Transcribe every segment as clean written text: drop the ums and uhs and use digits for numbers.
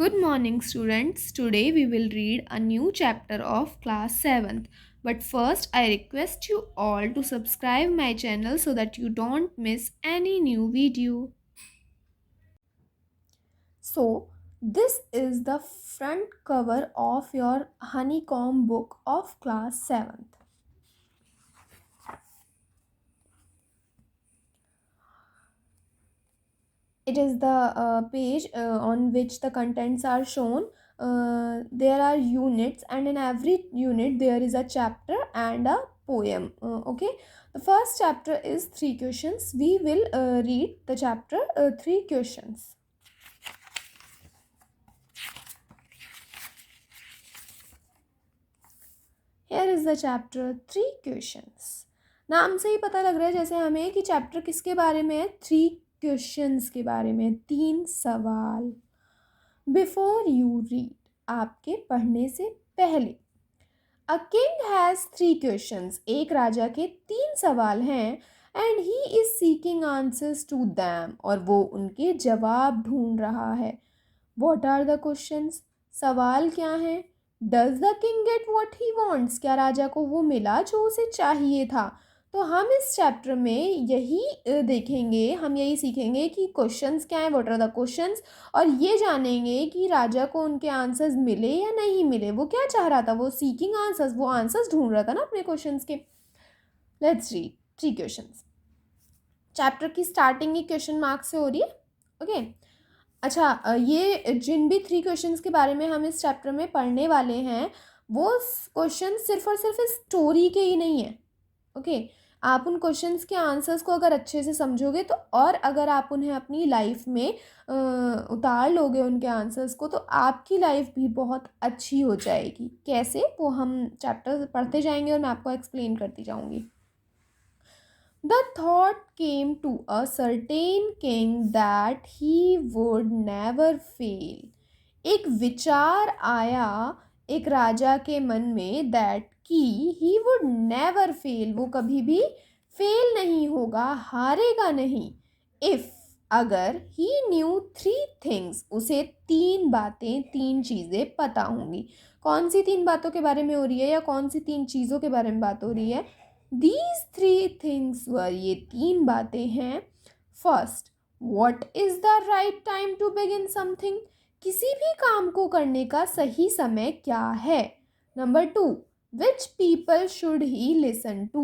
Good morning, students. Today we will read a new chapter of class 7th. But first, I request you all to subscribe my channel so that you don't miss any new video. So, this is the front cover of your honeycomb book of class 7th. It is the page on which the contents are shown. There are units, and in every unit there is a chapter and a poem. Okay, the first chapter is three questions. We will read the chapter three questions. Here is the chapter three questions. नाम से ही पता लग रहा है जैसे हमें कि chapter किसके बारे में है, थ्री क्वेश्चंस के बारे में, तीन सवाल. बिफोर यू रीड, आपके पढ़ने से पहले. A king has three questions, एक राजा के तीन सवाल हैं. And he is seeking answers to them, और वो उनके जवाब ढूंढ रहा है. वॉट आर द क्वेश्चंस, सवाल क्या हैं. Does the king get what he wants, क्या राजा को वो मिला जो उसे चाहिए था. तो हम इस चैप्टर में यही देखेंगे, हम यही सीखेंगे कि क्वेश्चंस क्या हैं, व्हाट आर द क्वेश्चंस, और ये जानेंगे कि राजा को उनके आंसर्स मिले या नहीं मिले. वो क्या चाह रहा था, वो सीकिंग आंसर्स, वो आंसर्स ढूंढ रहा था ना अपने क्वेश्चंस के. Let's read three questions. Chapter की स्टार्टिंग ही क्वेश्चन मार्क से हो रही है. ओके अच्छा, ये जिन भी थ्री क्वेश्चंस के बारे में हम इस चैप्टर में पढ़ने वाले हैं, वो क्वेश्चन सिर्फ और सिर्फ इस स्टोरी के ही नहीं है. ओके आप उन क्वेश्चंस के आंसर्स को अगर अच्छे से समझोगे तो, और अगर आप उन्हें अपनी लाइफ में उतार लोगे उनके आंसर्स को, तो आपकी लाइफ भी बहुत अच्छी हो जाएगी. कैसे, वो हम चैप्टर पढ़ते जाएंगे और मैं आपको एक्सप्लेन करती जाऊंगी. The thought came to a certain king that he would never fail. एक विचार आया एक राजा के मन में, दैट कि ही वुड नेवर फेल, वो कभी भी फेल नहीं होगा, हारेगा नहीं. इफ, अगर, ही न्यू थ्री थिंग्स, उसे तीन बातें, तीन चीज़ें पता होंगी. कौन सी तीन बातों के बारे में हो रही है, या कौन सी तीन चीज़ों के बारे में बात हो रही है. दीज थ्री थिंग्स वर, ये तीन बातें हैं. First, what is the right time to begin something, किसी भी काम को करने का सही समय क्या है. Number two, which people should he listen to,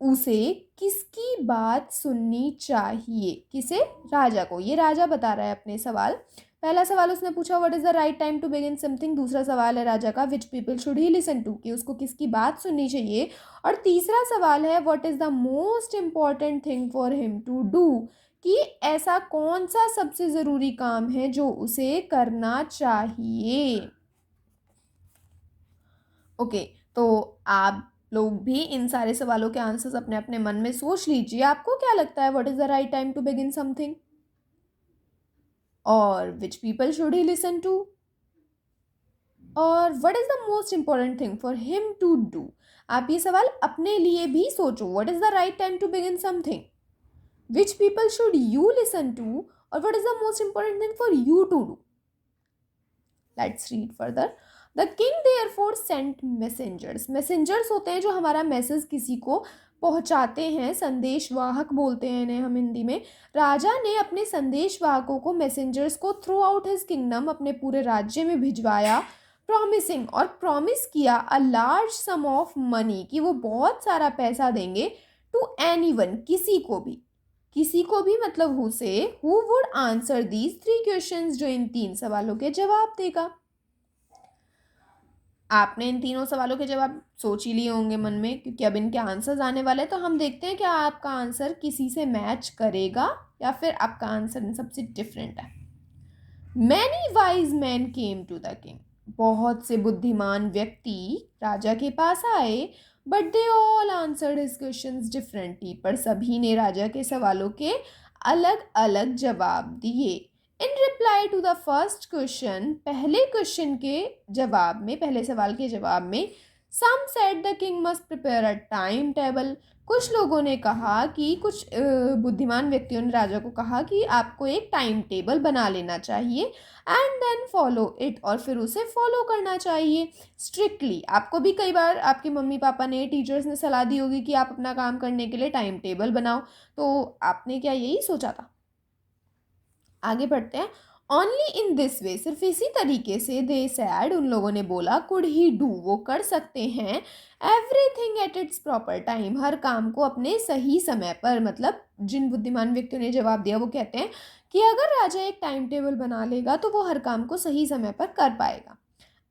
उसे किसकी बात सुननी चाहिए. किसे, राजा को. ये राजा बता रहा है अपने सवाल. पहला सवाल उसने पूछा what is the right time to begin something. दूसरा सवाल है राजा का, which people should he listen to, कि उसको किसकी बात सुननी चाहिए. और तीसरा सवाल है what is the most important thing for him to do, कि ऐसा कौन सा सबसे ज़रूरी काम है जो उसे करना चाहिए. ओके तो आप लोग भी इन सारे सवालों के आंसर्स अपने अपने मन में सोच लीजिए. आपको क्या लगता है, what is the right time to begin something, और which people should he listen to, और what is the most important thing for him to do. आप ये सवाल अपने लिए भी सोचो. What is the right time to begin something, which people should you listen to, और what is the most important thing for you to do. Let's read further. The king therefore sent messengers, messengers होते हैं जो हमारा message किसी को पहुंचाते हैं, संदेशवाहक बोलते हैं इन्हें हम हिंदी में. राजा ने अपने संदेशवाहकों को, मैसेंजर्स को, थ्रू आउट हिज किंगडम, अपने पूरे राज्य में भिजवाया. प्रॉमिसिंग, और प्रॉमिस किया, a large some of money, कि वो बहुत सारा पैसा देंगे. टू एनीवन, किसी को भी, किसी को भी मतलब उसे, who would answer these three questions, जो इन तीन सवालों के जवाब देगा. आपने इन तीनों सवालों के जवाब सोच ही लिए होंगे मन में, क्योंकि अब इनके आंसर्स आने वाले हैं. तो हम देखते हैं कि आपका आंसर किसी से मैच करेगा या फिर आपका आंसर इन सबसे डिफरेंट है. Many wise men came to the king, बहुत से बुद्धिमान व्यक्ति राजा के पास आए. But they all answered his questions differently, पर सभी ने राजा के सवालों के अलग अलग जवाब दिए. In reply to the first question, पहले क्वेश्चन के जवाब में, पहले सवाल के जवाब में, some said the king must prepare a time table, कुछ लोगों ने कहा कि कुछ बुद्धिमान व्यक्तियों ने राजा को कहा कि आपको एक टाइम टेबल बना लेना चाहिए एंड देन फॉलो इट, और फिर उसे फॉलो करना चाहिए स्ट्रिक्टली। आपको भी कई बार आपके मम्मी पापा ने, टीचर्स ने सलाह दी होगी कि आप अपना काम करने के लिए टाइम टेबल बनाओ, तो आपने क्या यही सोचा था? आगे बढ़ते हैं। ओनली इन दिस वे, सिर्फ इसी तरीके से, दे सैड, उन लोगों ने बोला, कुड ही डू, वो कर सकते हैं, everything at its proper time, हर काम को अपने सही समय पर। मतलब जिन बुद्धिमान व्यक्तियों ने जवाब दिया वो कहते हैं कि अगर राजा एक टाइम टेबल बना लेगा तो वो हर काम को सही समय पर कर पाएगा।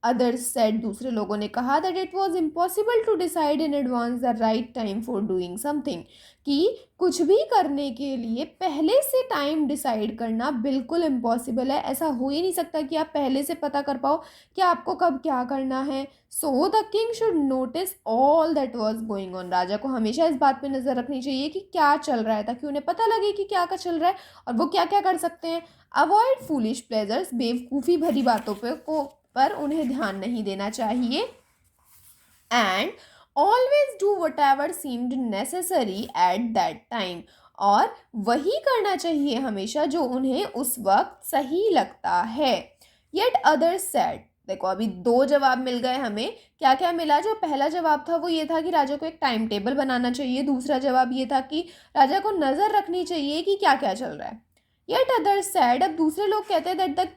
अदर्स सेड, दूसरे लोगों ने कहा, that it was impossible to decide in advance the right time for doing something, कि कुछ भी करने के लिए पहले से टाइम डिसाइड करना बिल्कुल इम्पॉसिबल है। ऐसा हो ही नहीं सकता कि आप पहले से पता कर पाओ कि आपको कब क्या करना है। So the king should notice all that was going on, राजा को हमेशा इस बात पे नज़र रखनी चाहिए कि क्या चल रहा है, ताकि उन्हें पता लगे कि क्या चल रहा है और वो क्या क्या कर सकते हैं। अवॉइड फूलिश प्लेजर्स, बेवकूफ़ी भरी बातों पर उन्हें ध्यान नहीं देना चाहिए। And always do what ever seemed necessary at that time, और वही करना चाहिए हमेशा जो उन्हें उस वक्त सही लगता है। येट अदर्स सेड, देखो अभी दो जवाब मिल गए हमें। क्या क्या मिला? जो पहला जवाब था वो ये था कि राजा को एक टाइम टेबल बनाना चाहिए, दूसरा जवाब ये था कि राजा को नज़र रखनी चाहिए कि क्या क्या चल रहा है। येट अदर्स सेड, अब दूसरे लोग कहते हैं that the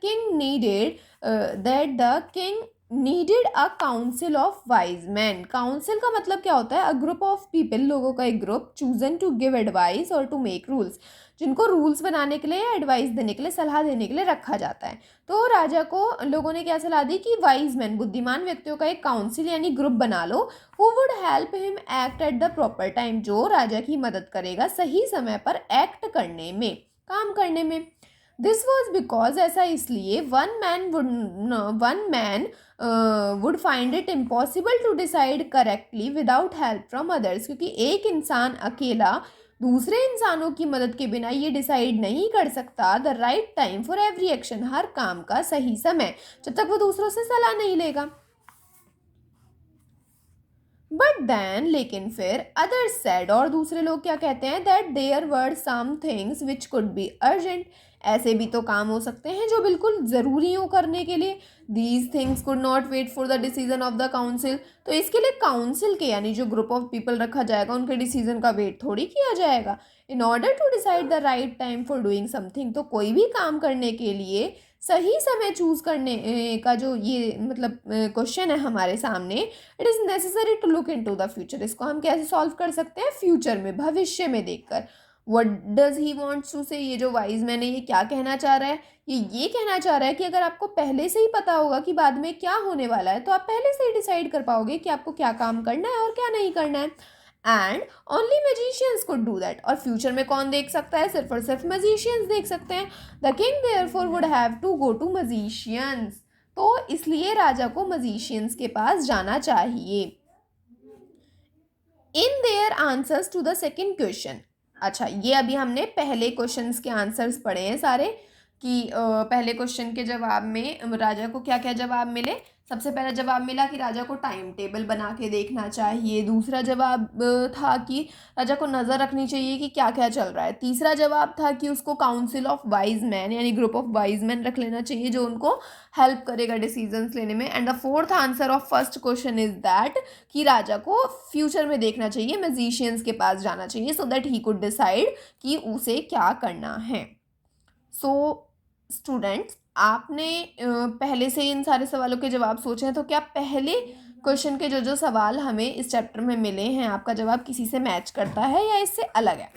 king needed a council of wise man. Council का मतलब क्या होता है? अ ग्रुप ऑफ पीपल, लोगों का एक group, chosen to give advice और टू मेक रूल्स, जिनको रूल्स बनाने के लिए या एडवाइस देने के लिए, सलाह देने के लिए रखा जाता है। तो राजा को लोगों ने क्या सलाह दी कि वाइज मैन, बुद्धिमान व्यक्तियों का एक काउंसिल यानी ग्रुप बना लो, who would help him act at the proper time, जो राजा की मदद करेगा सही समय पर एक्ट करने में, काम करने में। दिस वॉज बिकॉज, ऐसा इसलिए, one man would find it impossible to decide correctly without help from others, क्योंकि एक इंसान अकेला दूसरे इंसानों की मदद के बिना ये डिसाइड नहीं कर सकता the right time for every action, हर काम का सही समय, जब तक वो दूसरों से सलाह नहीं लेगा। बट देन, लेकिन फिर, अदर सेड, और दूसरे लोग क्या कहते हैं, that there were some things which could be urgent, ऐसे भी तो काम हो सकते हैं जो बिल्कुल ज़रूरी हो करने के लिए। These things could not wait for the decision of the council, तो इसके लिए काउंसिल के यानी जो ग्रुप ऑफ पीपल रखा जाएगा उनके डिसीजन का वेट थोड़ी किया जाएगा। In order to decide the right time for doing something, तो कोई भी काम करने के लिए सही समय चूज करने का जो ये मतलब क्वेश्चन है हमारे सामने, it is necessary to look into the future, इसको हम कैसे सॉल्व कर सकते हैं? फ्यूचर में, भविष्य में देखकर। What does he wants to say, ये जो वाइज मैन है ये क्या कहना चाह रहा है? ये कहना चाह रहा है कि अगर आपको पहले से ही पता होगा कि बाद में क्या होने वाला है, तो आप पहले से ही डिसाइड कर पाओगे कि आपको क्या काम करना है और क्या नहीं करना है। And only magicians could do that, और फ्यूचर में कौन देख सकता है? सिर्फ और सिर्फ मैजिशियंस देख सकते हैं। The king therefore would have to go to magicians, तो इसलिए राजा को मैजिशियंस के पास जाना चाहिए। In their answers to the second question, अच्छा ये अभी हमने पहले क्वेश्चंस के आंसर्स पढ़े हैं सारे, कि पहले क्वेश्चन के जवाब में राजा को क्या क्या जवाब मिले। सबसे पहला जवाब मिला कि राजा को टाइम टेबल बना के देखना चाहिए। दूसरा जवाब था कि राजा को नज़र रखनी चाहिए कि क्या क्या चल रहा है। तीसरा जवाब था कि उसको काउंसिल ऑफ वाइज मैन यानी ग्रुप ऑफ वाइज मैन रख लेना चाहिए जो उनको हेल्प करेगा डिसीजंस लेने में। And the fourth answer of first question is that कि राजा को फ्यूचर में देखना चाहिए, मैजिशियंस के पास जाना चाहिए, so that he could decide कि उसे क्या करना है। सो स्टूडेंट्स, आपने पहले से इन सारे सवालों के जवाब सोचे हैं, तो क्या पहले क्वेश्चन के जो जो सवाल हमें इस चैप्टर में मिले हैं आपका जवाब किसी से मैच करता है या इससे अलग है?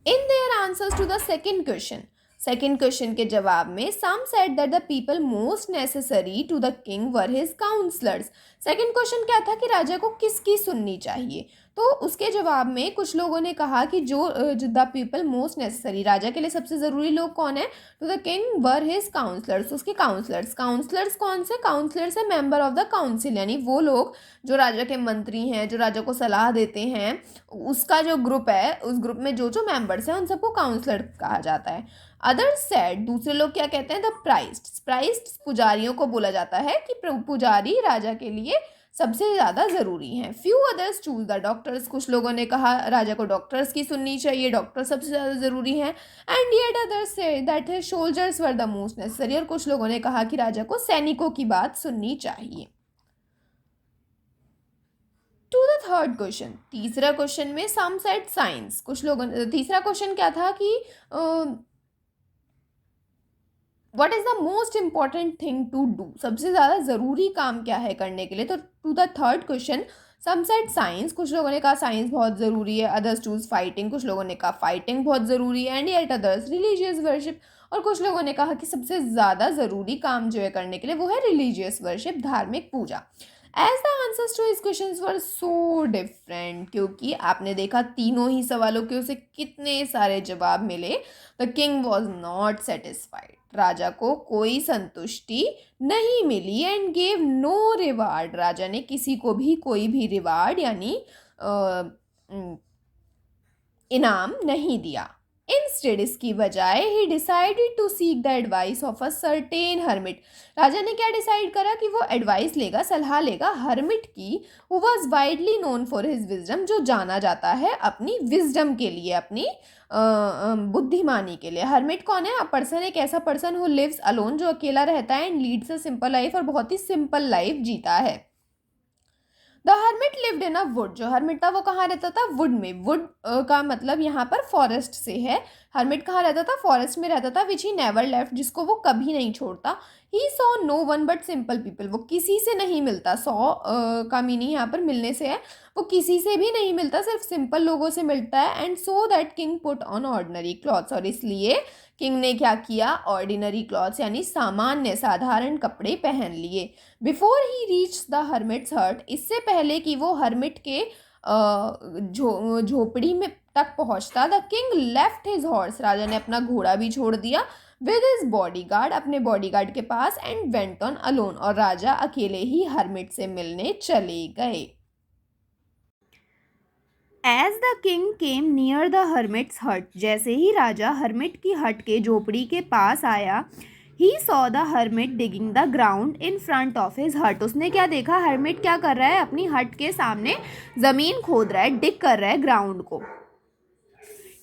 In their answers to the second question के जवाब में some said that the people most necessary to the king were his counsellors. Second question क्या था कि राजा को किसकी सुननी चाहिए, तो उसके जवाब में कुछ लोगों ने कहा कि जो द पीपल मोस्ट नेसेसरी, राजा के लिए सबसे ज़रूरी लोग कौन है, to the king were his counsellors, उसके काउंसलर्स। काउंसलर्स कौन से? काउंसलर्स है मेंबर ऑफ द काउंसिल, यानी वो लोग जो राजा के मंत्री हैं, जो राजा को सलाह देते हैं, उसका जो ग्रुप है, उस ग्रुप में जो जो मेंबर्स हैं उन सबको काउंसलर कहा जाता है। अदर सेड, दूसरे लोग क्या कहते हैं, द प्राइस्ट पुजारियों को बोला जाता है कि पुजारी राजा के लिए सबसे ज़्यादा ज़रूरी हैं। Few others choose the doctors, कुछ लोगों ने कहा राजा को डॉक्टर्स की सुननी चाहिए, डॉक्टर सबसे ज़्यादा ज़रूरी हैं। And yet others say that his soldiers were the most necessary, और कुछ लोगों ने कहा कि राजा को सैनिकों की बात सुननी चाहिए। टू द थर्ड क्वेश्चन, तीसरा क्वेश्चन में सम सेड साइंस, कुछ लोगों ने, तीसरा क्वेश्चन क्या था कि what is the most important thing to do, सबसे ज़्यादा ज़रूरी काम क्या है करने के लिए। तो to the third question some said science, कुछ लोगों ने कहा साइंस बहुत ज़रूरी है। अदर्स चूज फाइटिंग, कुछ लोगों ने कहा फाइटिंग बहुत ज़रूरी है। And yet others religious worship, और कुछ लोगों ने कहा कि सबसे ज़्यादा ज़रूरी काम जो है करने के लिए वो है रिलीजियस वर्शिप, धार्मिक पूजा। As the answers to his questions were so different, क्योंकि आपने देखा तीनों ही सवालों के उसे कितने सारे जवाब मिले। The king was not satisfied, राजा को कोई संतुष्टि नहीं मिली। एंड गेव नो रिवार्ड, राजा ने किसी को भी कोई भी रिवार्ड यानी इनाम नहीं दिया। इंस्टेड, इसकी बजाय he decided to seek the advice of a certain hermit, राजा ने क्या डिसाइड करा कि वो एडवाइस लेगा, सलाह लेगा हर्मिट की, who was widely known for his wisdom, जो जाना जाता है अपनी विजडम के लिए, अपनी बुद्धिमानी के लिए। हर्मिट कौन है? पर्सन, एक ऐसा पर्सन हु लिव्स अलोन, जो अकेला रहता है, and leads a simple life, और बहुत ही सिंपल लाइफ जीता है। The hermit lived in a would, जो हर्मिट था वो कहाँ रहता था? वुड में। वुड का मतलब यहाँ पर फॉरेस्ट से है। हर्मिट कहाँ रहता था? फॉरेस्ट में रहता था। विच ही नेवर लेफ्ट, जिसको वो कभी नहीं छोड़ता। He saw no one but simple people, वो किसी से नहीं मिलता। सॉ का मीनिंग यहाँ पर मिलने से है, वो किसी से भी नहीं मिलता, सिर्फ सिंपल लोगों से मिलता है। And so that king put on ordinary clothes, और इसलिए किंग ने क्या किया? ऑर्डिनरी क्लॉथ्स यानी सामान्य साधारण कपड़े पहन लिए। Before he reach the hermit's hut, इससे पहले कि वो हर्मिट के झोपड़ी में तक पहुंचता, the king left his horse, राजा ने अपना घोड़ा भी छोड़ दिया, विद हिज बॉडीगार्ड, अपने बॉडीगार्ड के पास, एंड वेंट ऑन अलोन, और राजा अकेले ही हर्मिट से मिलने चले गए। As the king came near the hermit's hut, जैसे ही राजा हर्मिट की हट के झोपड़ी के पास आया, he saw the hermit digging the ground in front of his हट, उसने क्या देखा? हर्मिट क्या कर रहा है? अपनी हट के सामने जमीन खोद रहा है, डिग कर रहा है ग्राउंड को।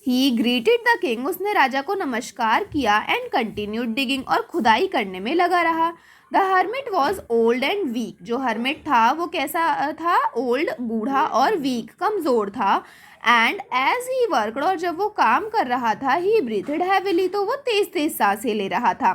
ही ग्रीटेड द किंग, उसने राजा को नमस्कार किया, एंड कंटिन्यूड डिगिंग, और खुदाई करने में लगा रहा। The hermit was old and weak, जो हर्मिट था वो कैसा था? ओल्ड, बूढ़ा, और वीक, कमज़ोर था। एंड एज ही वर्कड, और जब वो काम कर रहा था, ही ब्रीथड हैविली, तो वो तेज तेज सांसें ले रहा था।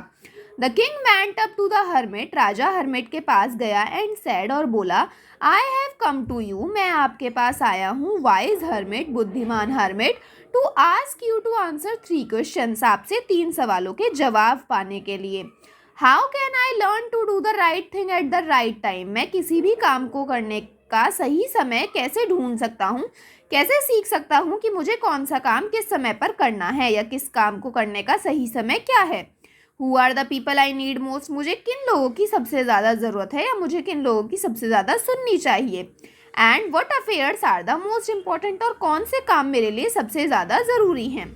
The king went up to the hermit, राजा हर्मिट के पास गया, एंड सैड, और बोला, I have come to you, मैं आपके पास आया हूँ, वाइज हर्मिट, बुद्धिमान hermit, to ask you to answer 3 questions, आपसे 3 सवालों के जवाब पाने के लिए। How can I learn to do the right thing at the right time, मैं किसी भी काम को करने का सही समय कैसे ढूंढ सकता हूँ, कैसे सीख सकता हूँ कि मुझे कौन सा काम किस समय पर करना है, या किस काम को करने का सही समय क्या है। Who are the people I need most, मुझे किन लोगों की सबसे ज़्यादा ज़रूरत है, या मुझे किन लोगों की सबसे ज़्यादा सुननी चाहिए। And what affairs are the most important, और कौन से काम मेरे लिए सबसे ज़्यादा ज़रूरी हैं।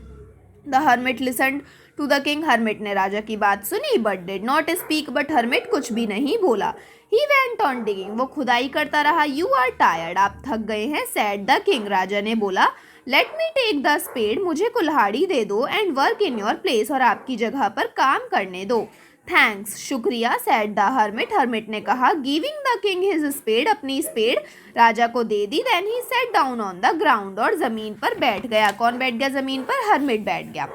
The hermit listened to the king, hermit ने राजा की बात सुनी, बट डिड नॉट स्पीक, बट हर्मिट कुछ भी नहीं बोला। ही वेंट ऑन डिगिंग, वो खुदाई करता रहा। यू आर टायर्ड, आप थक गए हैं। सैड द किंग, राजा ने बोला, let me take the spade, मुझे कुल्हाड़ी दे दो, and work in your place, और आपकी जगह पर काम करने दो। थैंक्स, शुक्रिया। सैड द हर्मिट, हर्मिट ने कहा। Giving the king his spade, अपनी स्पेड राजा को दे दी। Then he sat down on the ground, और जमीन पर बैठ गया। कौन बैठ गया जमीन पर? हर्मिट बैठ गया।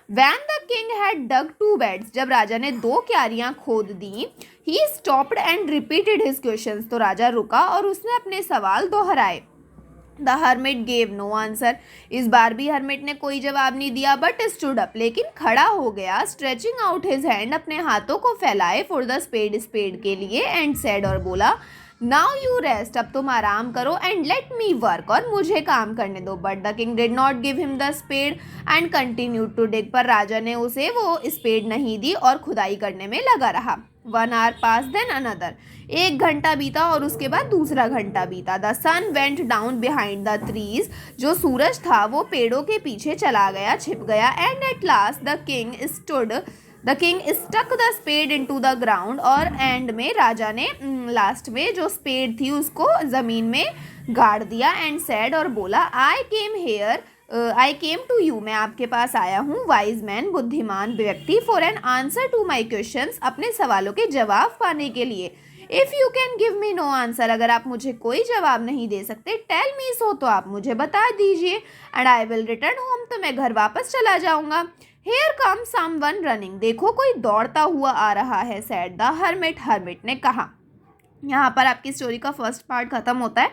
When the king had dug 2 beds, जब राजा ने 2 क्यारियां खोद दी, he stopped and repeated his questions, तो राजा रुका और उसने अपने सवाल दोहराए। The hermit gave no answer, इस बार भी हर्मिट ने कोई जवाब नहीं दिया, बट स्टूड अप, लेकिन खड़ा हो गया। स्ट्रेचिंग आउट हिज हैंड, अपने हाथों को फैलाए, फॉर द स्पेड, स्पेड के लिए। एंड सेड, और बोला, नाउ यू रेस्ट, अब तुम आराम करो, एंड लेट मी वर्क, और मुझे काम करने दो। But the king did not give him the spade and continued to dig, पर राजा ने उसे वो स्पेड नहीं दी और खुदाई करने में लगा रहा। 1 hour पास, देन अनदर, 1 घंटा बीता और उसके बाद दूसरा घंटा बीता। The sun went down behind the trees, जो सूरज था वो पेड़ों के पीछे चला गया, छिप गया। And at last the king stood, the king stuck the spade into the ground, और एंड में राजा ने लास्ट में जो स्पेड थी उसको ज़मीन में गाड़ दिया, एंड सैड और बोला, आई केम टू यू, मैं आपके पास आया हूँ, वाइज मैन बुद्धिमान व्यक्ति, for an answer to my questions, अपने सवालों के जवाब पाने के लिए। If you can give me no answer, अगर आप मुझे कोई जवाब नहीं दे सकते, टेल मी सो, तो आप मुझे बता दीजिए, and I will return home, तो मैं घर वापस चला जाऊंगा। हेयर कम समवन रनिंग, देखो कोई दौड़ता हुआ आ रहा है, सैड द हर्मिट, हर्मिट ने कहा। यहाँ पर आपकी स्टोरी का फर्स्ट पार्ट खत्म होता है।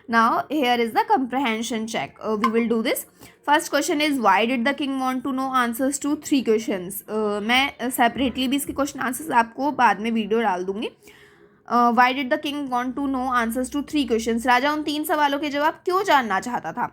Now here is the comprehension check. We will do this. First question is, why did the king want to know answers to 3 questions? मैं सेपरेटली भी इसके क्वेश्चन आंसर्स आपको बाद में वीडियो डाल दूंगी। Why did the king want to know answers to 3 questions? राजा उन 3 सवालों के जवाब क्यों जानना चाहता था?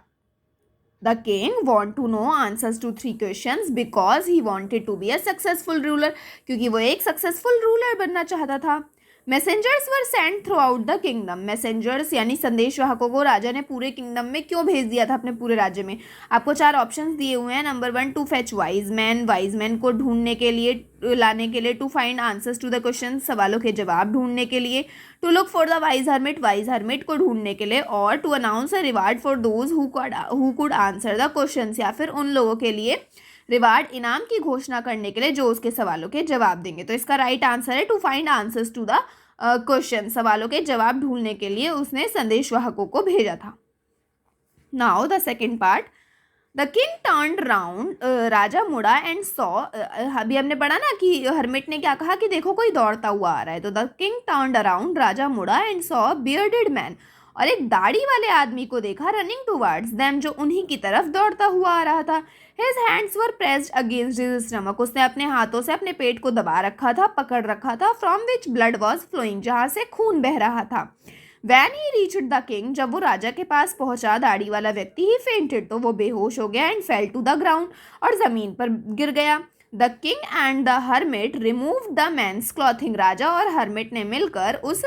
The king want to know answers to 3 questions because he wanted to be a successful ruler, क्योंकि वो एक सक्सेसफुल रूलर बनना चाहता था। Messengers were send through out the kingdom, messengers यानी संदेशवाहकों को राजा ने पूरे किंगडम में क्यों भेज दिया था, अपने पूरे राज्य में? आपको 4 ऑप्शंस दिए हुए हैं। Number 1, to fetch wise man को ढूंढने के लिए, लाने के लिए, to find answers to the question, सवालों के जवाब ढूंढने के लिए, to look for the wise hermit को ढूंढने के लिए, और to announce a reward for those who could answer the question, या फिर उन लोगों के लिए रिवार्ड, इनाम की घोषणा करने के लिए जो उसके सवालों के जवाब देंगे। तो इसका राइट आंसर है to find answers to the question, सवालों के जवाब ढूंढने के लिए उसने संदेशवाहकों को भेजा था। Now the second part, the king turned round, राजा मुड़ा एंड सॉ, अभी हमने पढ़ा ना कि हर्मिट ने क्या कहा कि देखो कोई दौड़ता हुआ आ रहा है, तो द किंग टर्न्ड अराउंड, राजा मुड़ा एंड सॉ बियर्डेड मैन, और एक दाढ़ी वाले आदमी को देखा, रनिंग टूवर्ड्स देम, जो उन्हीं की तरफ दौड़ता हुआ आ रहा था। His hands were pressed against his stomach, उसने अपने हाथों से अपने पेट को दबा रखा था, पकड़ रखा था, from which blood was flowing, जहाँ से खून बह रहा था। When he reached the king, जब वो राजा के पास पहुंचा दाढ़ी वाला व्यक्ति, ही फेंटेड, तो वो बेहोश हो गया, and fell to the ground, और जमीन पर गिर गया। The king and the hermit removed the man's clothing, राजा और हर्मिट ने मिलकर उस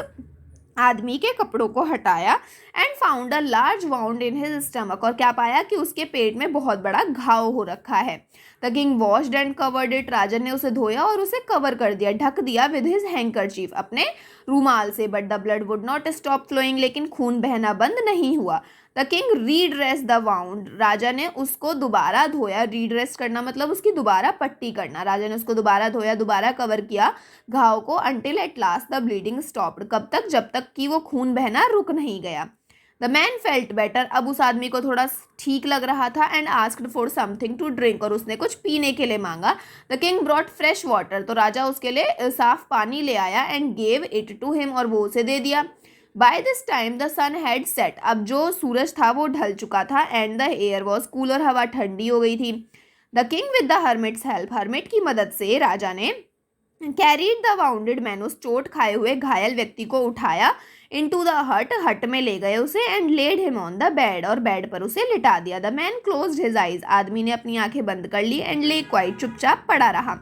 आदमी के कपड़ों को हटाया, and found a large wound in his stomach, और क्या पाया कि उसके पेट में बहुत बड़ा घाव हो रखा है। The king washed and covered it, राजा ने उसे धोया और उसे कवर कर दिया, ढक दिया, विद हिज हैंकरचीफ, अपने रूमाल से। But the blood would not stop flowing, लेकिन खून बहना बंद नहीं हुआ। The king redress the wound, राजा ने उसको दोबारा धोया, रीड्रेस करना मतलब उसकी दोबारा पट्टी करना, राजा ने उसको दोबारा धोया, दोबारा कवर किया घाव को, until eight last the bleeding stopped, कब तक, जब तक कि वो खून बहना रुक नहीं गया। द मैन फेल्ट बेटर, अब उस आदमी को थोड़ा ठीक लग रहा था, and asked for something to drink, और उसने कुछ पीने के लिए मांगा। The king brought fresh water, तो राजा उसके लिए साफ पानी ले आया, and gave it to him, और वो उसे दे दिया। By this time the sun had set, अब जो सूरज था वो ढल चुका था, and the air was cool, और हवा ठंडी हो गई थी। The king with the hermits help, hermit की मदद से राजा ने कैरीड द वाउंडेड मैन, उस चोट खाए हुए घायल व्यक्ति को उठाया, इनटू द हट, हट में ले गए उसे, and laid him on the bed, और बेड पर उसे लिटा दिया। The man closed his eyes, आदमी ने अपनी आंखें बंद कर ली, एंड ले क्वाइट, चुपचाप पड़ा रहा।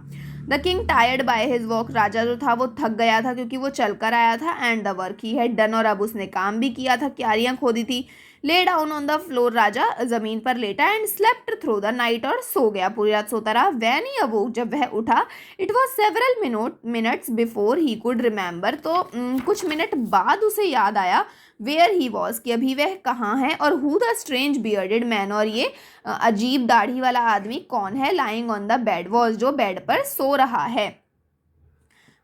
The king tired by his walk, राजा जो था वो थक गया था क्योंकि वो चल कर आया था, and the work he had done, और अब उसने काम भी किया था, क्यारियां खोदी थी। Lay down on the floor, राजा जमीन पर लेटा, and slept through the night, और सो गया, पूरी रात सोता रहा। वैन ही अवोक, जब वह उठा, it was several minutes before he could remember, तो कुछ मिनट बाद उसे याद आया, वेयर ही वॉज, कि अभी वह कहाँ है, और who the strange bearded man, और ये अजीब दाढ़ी वाला आदमी कौन है, lying on the bed was, जो बेड पर सो रहा है।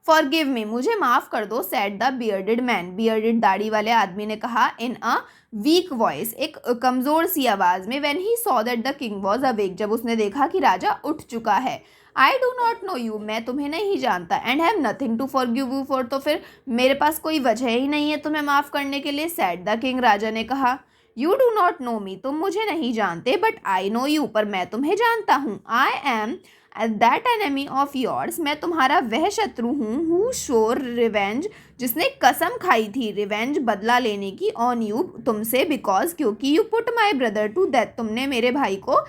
फॉरगिव मी, मुझे माफ़ कर दो, said the bearded man, bearded दाढ़ी वाले आदमी ने कहा, इन अ वीक वॉइस, एक कमज़ोर सी आवाज़ में। When he saw that the king was awake, जब उसने देखा कि राजा उठ चुका है। I do not know you, मैं तुम्हें नहीं जानता, and have nothing to forgive you for, तो फिर मेरे पास कोई वजह ही नहीं है तुम्हें माफ़ करने के लिए, सेड द किंग, राजा ने कहा। यू डू नॉट नो मी, तुम मुझे नहीं जानते, बट आई नो यू, पर मैं तुम्हें जानता हूँ। I am that enemy of yours, मैं तुम्हारा वह शत्रु हूँ, हु श्योर रिवेंज, जिसने कसम खाई थी रिवेंज, बदला लेने की, ऑन यू, तुमसे, बिकॉज, क्योंकि, you put my brother to death, तुमने मेरे भाई को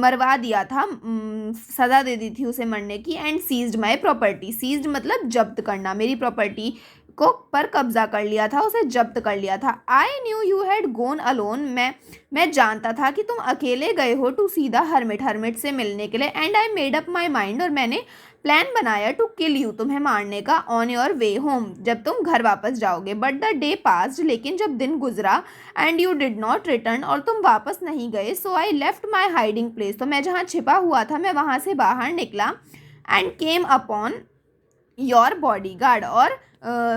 मरवा दिया था, सज़ा दे दी थी उसे मरने की, and seized my property, seized मतलब जब्त करना, मेरी प्रॉपर्टी को पर कब्जा कर लिया था, उसे जब्त कर लिया था। I knew you had gone alone, मैं जानता था कि तुम अकेले गए हो to see the hermit, hermit से मिलने के लिए। And I made up my mind, और मैंने प्लान बनाया टू किल यू, तुम्हें मारने का, ऑन योर वे होम, जब तुम घर वापस जाओगे। बट द डे पास्ड, लेकिन जब दिन गुजरा, and you did not return, और तुम वापस नहीं गए। So I left my hiding place, तो मैं जहाँ छिपा हुआ था मैं वहाँ से बाहर निकला। And came upon your body guard, और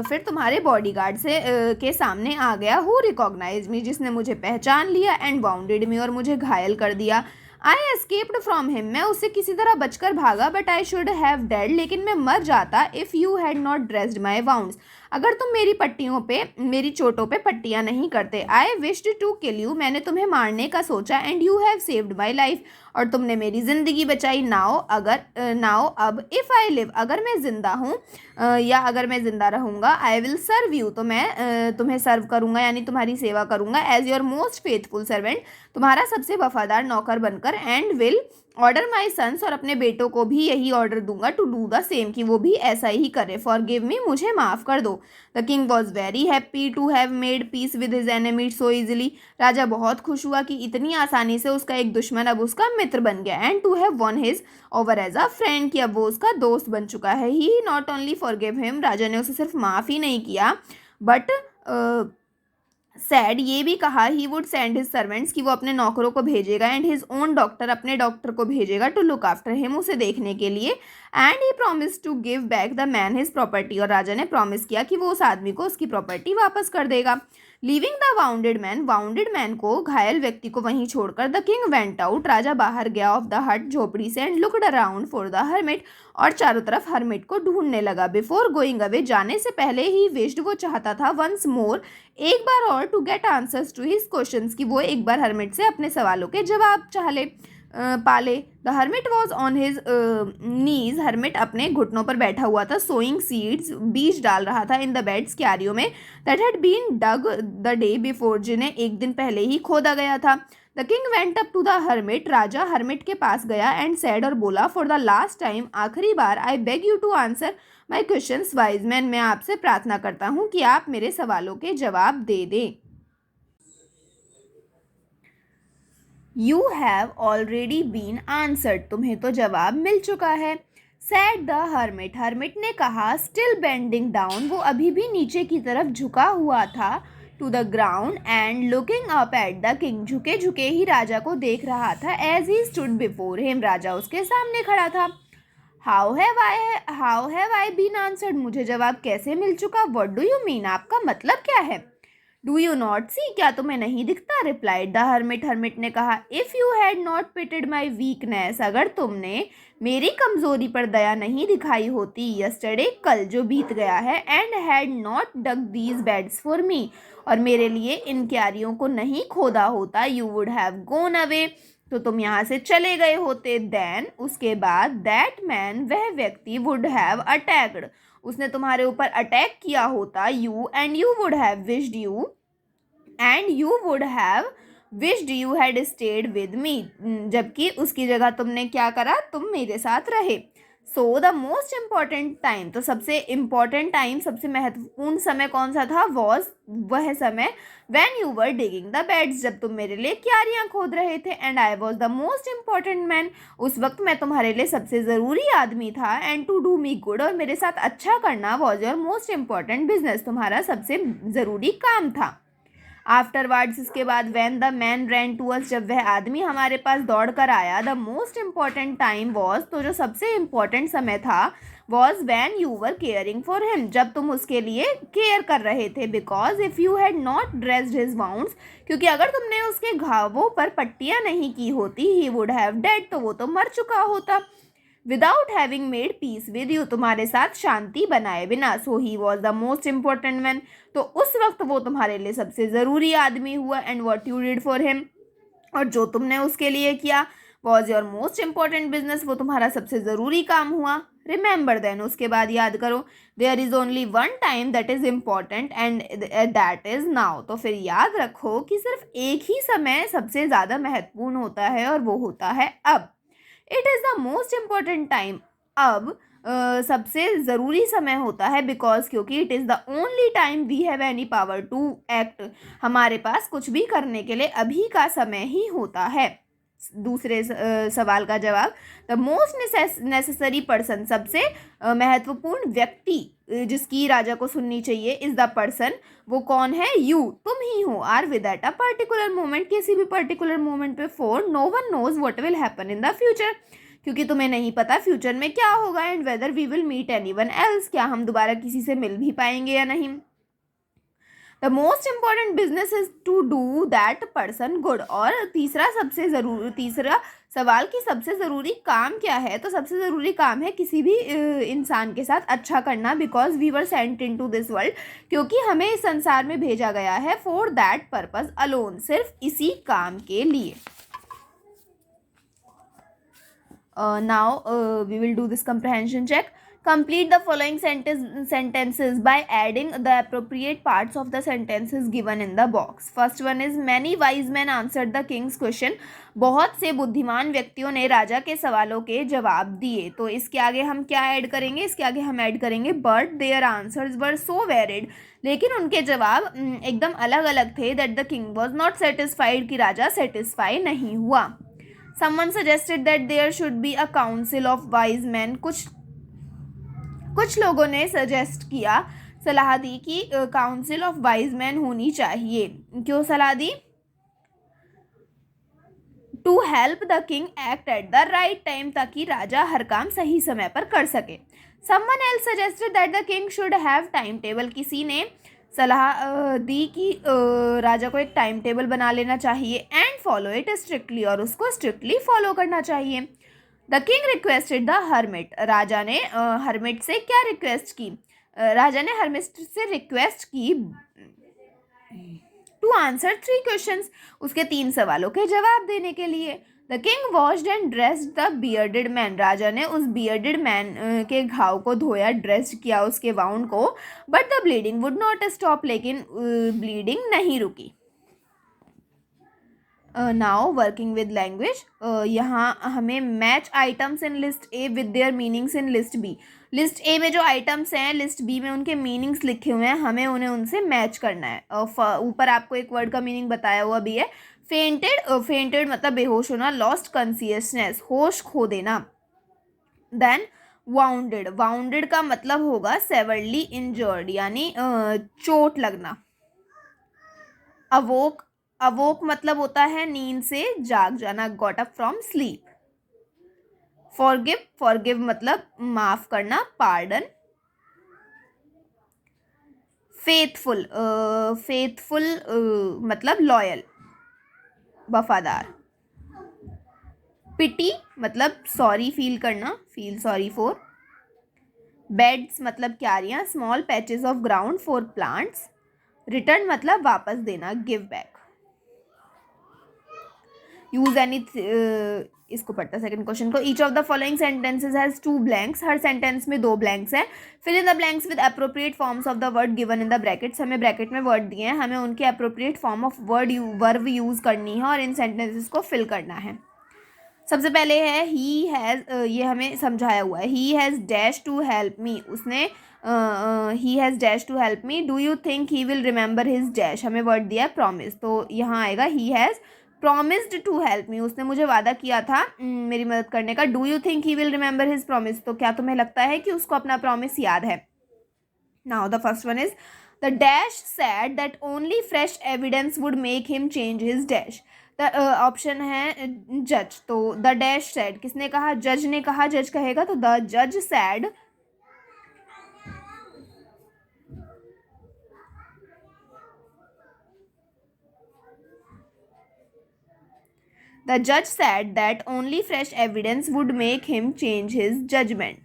फिर तुम्हारे बॉडी गार्ड से के सामने आ गया। हु रिकॉग्नाइज मी, जिसने मुझे पहचान लिया। एंड वाउंडेड मी, और मुझे घायल कर दिया। आई एस्केप्ड फ्रॉम हिम, मैं उससे किसी तरह बचकर भागा। But I should have dead, लेकिन मैं मर जाता। If you had not dressed my wounds, अगर तुम मेरी चोटों पे पट्टियाँ नहीं करते। I wished to kill you, मैंने तुम्हें मारने का सोचा। And you have saved my life, और तुमने मेरी ज़िंदगी बचाई। नाउ अब इफ़ आई लिव, अगर मैं ज़िंदा हूँ या अगर मैं ज़िंदा रहूँगा। आई विल सर्व यू, तो मैं तुम्हें सर्व करूँगा, यानी तुम्हारी सेवा करूँगा। As your most faithful servant, तुम्हारा सबसे वफादार नौकर बनकर। And will order my sons, और अपने बेटों को भी यही ऑर्डर दूंगा टू डू द सेम, कि वो भी ऐसा ही करे। फॉर गिव मी, मुझे माफ़ कर दो। The king was very happy to have made peace with his enemy so easily, राजा बहुत खुश हुआ कि इतनी आसानी से उसका एक दुश्मन अब उसका मित्र बन गया। And to have one his over as a friend, कि अब वो उसका दोस्त बन चुका है। He not only forgive him, राजा ने उसे सिर्फ माफ़ ही नहीं किया, बट सैड, ये भी कहा, he would send his servants, कि वो अपने नौकरों को भेजेगा। एंड हिज ओन डॉक्टर, अपने डॉक्टर को भेजेगा, टू लुक आफ्टर हिम, उसे देखने के लिए। And he promise to give back the man his property, और राजा ने प्रॉमिस किया कि वो उस आदमी को उसकी प्रॉपर्टी वापस कर देगा। लीविंग द वाउंडेड मैन को, घायल व्यक्ति को वहीं छोड़कर, द किंग वेंट आउट, राजा बाहर गया ऑफ द हट, झोपड़ी से। And looked around for the hermit, और चारों तरफ हर्मिट को ढूंढने लगा। बिफोर गोइंग अवे, जाने से पहले ही विश्ड, वो चाहता था, वंस मोर, एक बार और, to get answers to his questions, कि वो एक बार हर्मिट से अपने सवालों के जवाब पाले। The hermit was on his knees, hermit अपने घुटनों पर बैठा हुआ था। सोइंग सीड्स, बीज डाल रहा था। इन द बेड्स, क्यारियों में, that had been dug the day before, जिन्हें एक दिन पहले ही खोदा गया था। The king went up to the hermit, राजा हर्मिट के पास गया। एंड सैड, और बोला, फॉर द लास्ट टाइम, आखिरी बार, I beg you to answer my questions wise man, मैं आपसे प्रार्थना करता हूँ कि आप मेरे सवालों के जवाब दे दें। You have already been answered, तुम्हें तो जवाब मिल चुका है। सैड द हर्मिट, हर्मिट ने कहा। स्टिल बेंडिंग डाउन, वो अभी भी नीचे की तरफ झुका हुआ था। To the ground, and looking up at the king, झुके झुके ही राजा को देख रहा था। As he stood before him, राजा उसके सामने खड़ा था। How have I been answered, मुझे जवाब कैसे मिल चुका। व्हाट डू यू मीन, आपका मतलब क्या है। डू यू नॉट सी, क्या तुम्हें नहीं दिखता। रिप्लाइड द हर्मिट, हर्मिट ने कहा। If you had not pitted my weakness, अगर तुमने मेरी कमजोरी पर दया नहीं दिखाई होती। यस्टरडे, कल जो बीत गया है। And had not dug these beds for me, और मेरे लिए इन क्यारियों को नहीं खोदा होता। You would have gone away, तो तुम यहाँ से चले गए होते। देन, उसके बाद, दैट मैन, वह व्यक्ति, वुड हैव अटैक्ड, उसने तुम्हारे ऊपर अटैक किया होता। You and you would have wished you had stayed with me, जबकि उसकी जगह तुमने क्या करा, तुम मेरे साथ रहे। So the most important time, तो सबसे इम्पॉर्टेंट टाइम, सबसे महत्वपूर्ण समय कौन सा था। वॉज, वह समय, when you were digging the beds, जब तुम मेरे लिए क्यारियाँ खोद रहे थे। And I was the most important man, उस वक्त मैं तुम्हारे लिए सबसे ज़रूरी आदमी था। And to do me good, और मेरे साथ अच्छा करना, was your most important business, तुम्हारा सबसे ज़रूरी काम था। आफ्टरवर्ड्स, इसके बाद, when the man ran to us, जब वह आदमी हमारे पास दौड़ कर आया। The most important time was, तो जो सबसे इम्पॉर्टेंट समय था, was when you were caring for him, जब तुम उसके लिए केयर कर रहे थे। Because if you had not dressed his wounds, क्योंकि अगर तुमने उसके घावों पर पट्टियाँ नहीं की होती। ही वुड हैव डेड, तो वो तो मर चुका होता। Without having made peace with you, तुम्हारे साथ शांति बनाए बिना। So he was the most important man, तो उस वक्त वो तुम्हारे लिए सबसे ज़रूरी आदमी हुआ। And what you did for him, और जो तुमने उसके लिए किया, was your most important business, वो तुम्हारा सबसे ज़रूरी काम हुआ। रिमेंबर देन, उसके बाद याद करो, there is only one time that is important and that is now, तो फिर याद रखो कि सिर्फ एक ही समय सबसे ज़्यादा महत्वपूर्ण होता है, और वो होता है अब। It is the most important time अब, सबसे ज़रूरी समय होता है, बिकॉज क्योंकि it is the only time we have any power to act. हमारे पास कुछ भी करने के लिए अभी का समय ही होता है। दूसरे सवाल का जवाब, द मोस्ट नेसेसरी पर्सन, सबसे महत्वपूर्ण व्यक्ति जिसकी राजा को सुननी चाहिए, इज द पर्सन, वो कौन है, यू, तुम ही हो, are with at a particular moment, किसी भी पर्टिकुलर मोमेंट पे, for no one knows what will happen in the future, क्योंकि तुम्हें नहीं पता फ्यूचर में क्या होगा, and whether we will meet anyone else, क्या हम दोबारा किसी से मिल भी पाएंगे या नहीं। The most important business is to do that person good, और तीसरा सवाल की सबसे ज़रूरी काम क्या है, तो सबसे ज़रूरी काम है किसी भी इंसान के साथ अच्छा करना, because we were sent into this world, क्योंकि हमें इस संसार में भेजा गया है, फॉर दैट पर्पज अलोन, सिर्फ इसी काम के लिए। Now we will do this comprehension check. Complete the following sentences by adding the appropriate parts of the sentences given in the box. First one is many wise men answered the king's question. बहुत से बुद्धिमान व्यक्तियों ने राजा के सवालों के जवाब दिए। तो इसके आगे हम क्या ऐड करेंगे, इसके आगे हम ऐड करेंगे but their answers were so varied, लेकिन उनके जवाब एकदम अलग अलग थे, that the king was not satisfied, कि राजा सेटिस्फाई नहीं हुआ। Someone suggested that there should be a council of wise men. कुछ लोगों ने सजेस्ट किया, सलाह दी कि काउंसिल ऑफ वाइज मैन होनी चाहिए। क्यों सलाह दी? To help the king act at the right time, ताकि राजा हर काम सही समय पर कर सके। Someone else suggested that the king should have time table, किसी ने सलाह दी कि राजा को एक टाइम टेबल बना लेना चाहिए, एंड फॉलो इट स्ट्रिक्टली, और उसको स्ट्रिक्टली फॉलो करना चाहिए। The king requested the hermit, राजा ने हर्मिट से क्या रिक्वेस्ट की, राजा ने हर्मिट से रिक्वेस्ट की टू आंसर 3 क्वेश्चंस, उसके 3 सवालों के जवाब देने के लिए। The king washed and dressed the bearded man, राजा ने उस बियर्डेड मैन के घाव को धोया, ड्रेस किया उसके वाउंड को, but the bleeding would not stop, लेकिन ब्लीडिंग नहीं रुकी। नाउ वर्किंग विद लैंग्वेज, यहाँ हमें match items in list A with their meanings in list B. List A में जो आइटम्स हैं, लिस्ट बी में उनके मीनिंग्स लिखे हुए हैं, हमें उन्हें उनसे मैच करना है। ऊपर आपको एक वर्ड का मीनिंग बताया हुआ भी है, फेंटेड मतलब बेहोश होना, लॉस्ट कॉन्शियसनेस होश खो देना। देन वाउंडेड का मतलब होगा सेवरली इंजर्ड, यानी चोट लगना। अवोक मतलब होता है नींद से जाग जाना, got up from sleep. Forgive मतलब माफ करना, पार्डन। फेथफुल मतलब लॉयल, वफादार। पिटी मतलब सॉरी फील करना, फील सॉरी फॉर। बेड्स मतलब क्यारियाँ, small patches of ground for plants. Return मतलब वापस देना, गिव बैक। यूज एनी, इसको पढ़ता सेकंड क्वेश्चन को। Each of the following sentences has 2 blanks, हर सेंटेंस में 2 ब्लैंक्स हैं। Fill in the blanks with appropriate forms of the word given in the brackets, हमें ब्रैकेट में वर्ड दिए हैं, हमें उनके appropriate form of verb use करनी है और इन सेंटेंसेस को फिल करना है। सबसे पहले है ही हैज़, ये हमें समझाया हुआ है, he has dash to help me, उसने he has dash to help me. Do you think he will remember his dash, हमें वर्ड दिया है प्रॉमिस, तो यहाँ आएगा he has promised to help me, उसने मुझे वादा किया था मेरी मदद करने का। Do you think he will remember his promise, तो क्या तुम्हें लगता है कि उसको अपना प्रॉमिस याद है। Now the first one is the dash sad that only fresh evidence would make him change his dash. Option है जज, तो द डैश सैड किसने कहा, जज ने कहा, जज कहेगा तो द जज sad The judge said that only fresh evidence would make him change his judgment.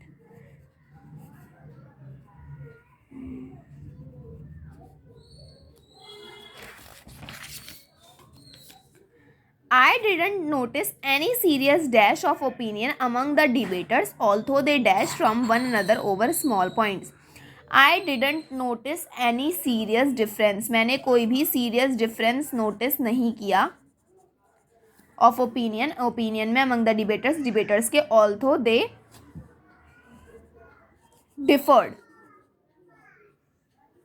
I didn't notice any serious dash of opinion among the debaters, although they dashed from one another over small points. I didn't notice any serious difference. मैंने कोई भी serious difference notice नहीं किया of opinion में among the debaters के, although they deferred.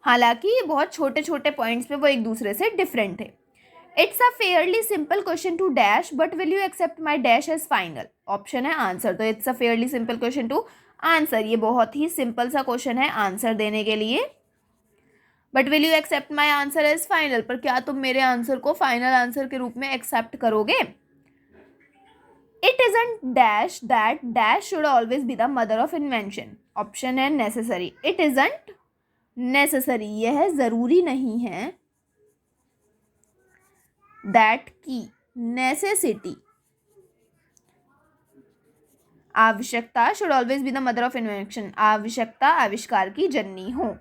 हालांकि बहुत छोटे छोटे पॉइंट्स पे वो एक दूसरे से डिफरेंट थे। It's a fairly simple question to dash but will you accept my dash as final. Option है आंसर। तो it's a fairly simple question to answer, ये बहुत ही सिंपल सा क्वेश्चन है आंसर देने के लिए। But will you accept my answer as final, पर क्या तुम मेरे आंसर को फाइनल आंसर के रूप में एक्सेप्ट करोगे। It isn't dash that dash should always be the mother of invention. Option है नेसेसरी। इट इजंट नेसेसरी, यह जरूरी नहीं है। दैट की नेसेसिटी, आवश्यकता, should always be the mother of invention, आवश्यकता आविष्कार की जननी हो।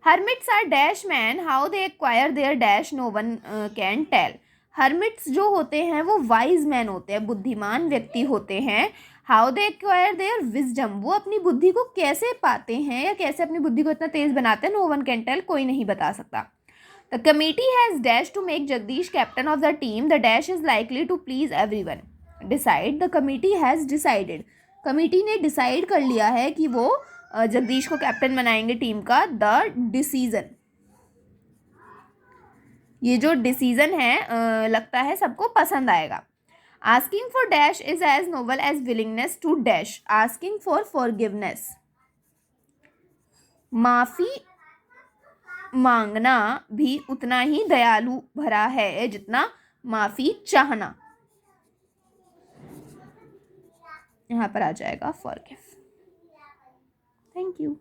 Hermits are dash man, how they acquire their dash no one can tell. Hermits जो होते हैं वो वाइज मैन होते हैं, बुद्धिमान व्यक्ति होते हैं। How they acquire there wisdom, वो अपनी बुद्धि को कैसे पाते हैं या कैसे अपनी बुद्धि को इतना तेज बनाते हैं, नो वन कैन टेल, कोई नहीं बता सकता। The committee has dash to make Jagdish captain of the team, the dash is likely to please everyone. Decide, the committee has decided, committee ने डिसाइड कर लिया है कि वो जगदीश को कैप्टन बनाएंगे टीम का। द डिसीजन, ये जो डिसीजन है लगता है सबको पसंद आएगा। Asking for dash is as noble as willingness to dash, asking for forgiveness, माफी मांगना भी उतना ही दयालु भरा है जितना माफी चाहना। यहाँ पर आ जाएगा फॉरगिव। Thank you.